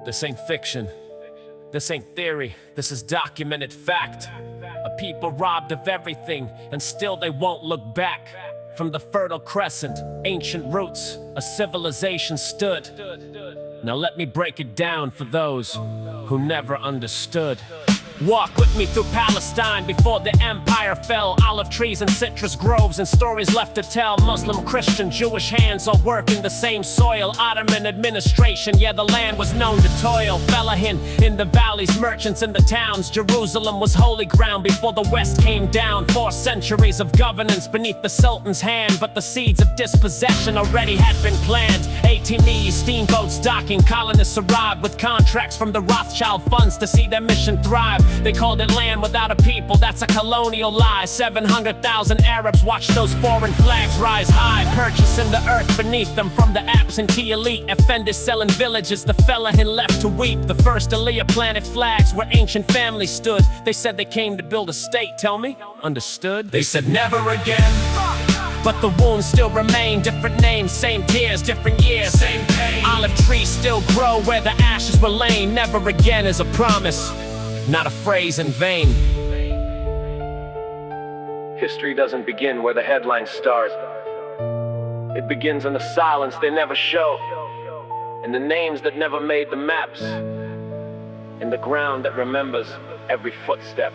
This ain't fiction. This ain't theory. This is documented fact. A people robbed of everything, and still they won't look back. From the Fertile Crescent, ancient roots, a civilization stood. Now let me break it down for those who never understood. Walk with me through Palestine before the empire fell. Olive trees and citrus groves and stories left to tell. Muslim, Christian, Jewish hands all working the same soil. Ottoman administration, yeah, the land was known to toil. Felahin in the valleys, merchants in the towns. Jerusalem was holy ground before the West came down. 4 centuries of governance beneath the Sultan's hand, but the seeds of dispossession already had been planned. 18E steamboats docking, colonists arrived with contracts from the Rothschild funds to see their mission thrive. They called it land without a people, that's a colonial lie. 700,000 Arabs watched those foreign flags rise high, purchasing the earth beneath them from the absentee elite. Effenders selling villages, the Felahin left to weep. The first Aliyah planted flags where ancient families stood. They said they came to build a state, tell me? Understood? They said never again. But the wounds still remain, different names, same tears, different years, same pain. Olive trees still grow where the ashes were laid. Never again is a promise, not a phrase in vain. History doesn't begin where the headlines start. It begins in the silence they never show, in the names that never made the maps, in the ground that remembers every footstep.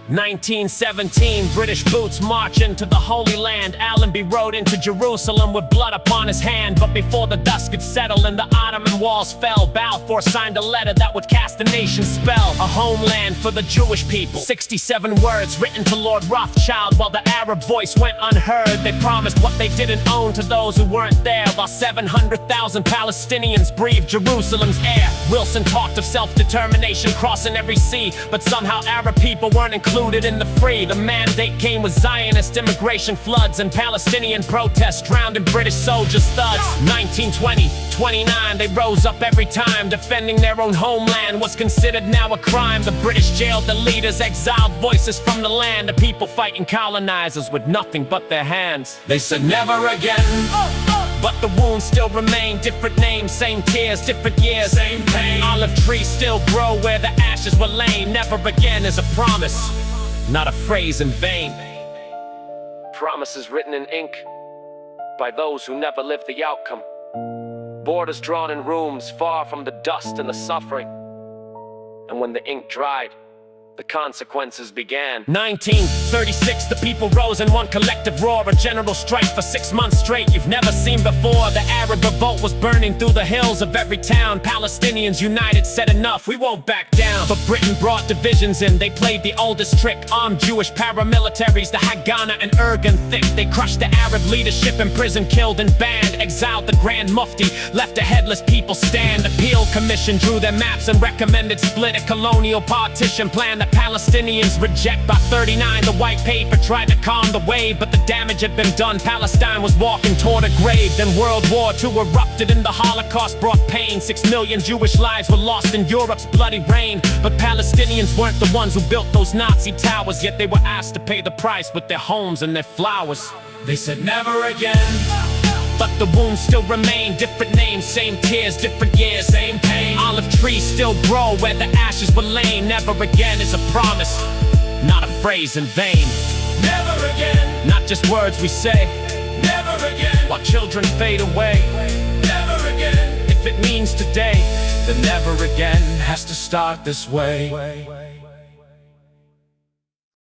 1917, British boots march into the Holy Land. Allenby rode into Jerusalem with blood upon his hand. But before the dust could settle and the Ottoman walls fell, Balfour signed a letter that would cast the nation's spell. A homeland for the Jewish people, 67 words written to Lord Rothschild. While the Arab voice went unheard, they promised what they didn't own to those who weren't there. While 700,000 Palestinians breathed Jerusalem's air. Wilson talked of self-determination crossing every sea, but somehow Arab people weren't included in the free. The mandate came with Zionist immigration floods, and Palestinian protests drowned in British soldiers' thuds. 1920, 29, they rose up every time. Defending their own homeland was considered now a crime. The British jailed the leaders, exiled voices from the land. The people fighting colonizers with nothing but their hands. They said never again. But the wounds still remain, different names, same tears, different years, same pain. Olive trees still grow where the ashes were laid. Never again is a promise, not a phrase in vain. Promises written in ink by those who never lived the outcome. Borders drawn in rooms far from the dust and the suffering. And when the ink dried, the consequences began. 1936, the people rose in one collective roar. A general strike for 6 months straight you've never seen before. The Arab revolt was burning through the hills of every town. Palestinians united said enough, we won't back down. But Britain brought divisions in, they played the oldest trick. Armed Jewish paramilitaries, the Haganah and Ergun thick. They crushed the Arab leadership, imprisoned, killed and banned. Exiled the Grand Mufti, left a headless people stand. Appeal Commission drew their maps and recommended split. A colonial partition plan the Palestinians reject. By 39, the white paper tried to calm the wave, but the damage had been done. Palestine was walking toward a grave. Then World War II erupted and the Holocaust brought pain. 6 million Jewish lives were lost in Europe's bloody rain. But Palestinians weren't the ones who built those Nazi towers, yet they were asked to pay the price with their homes and their flowers. They said never again. But the wounds still remain, different names, same tears, different years, same pain. Olive trees still grow where the ashes were laid. Never again is a promise, not a phrase in vain. Never again, not just words we say. Never again, while children fade away. Never again, if it means today, then never again has to start this way.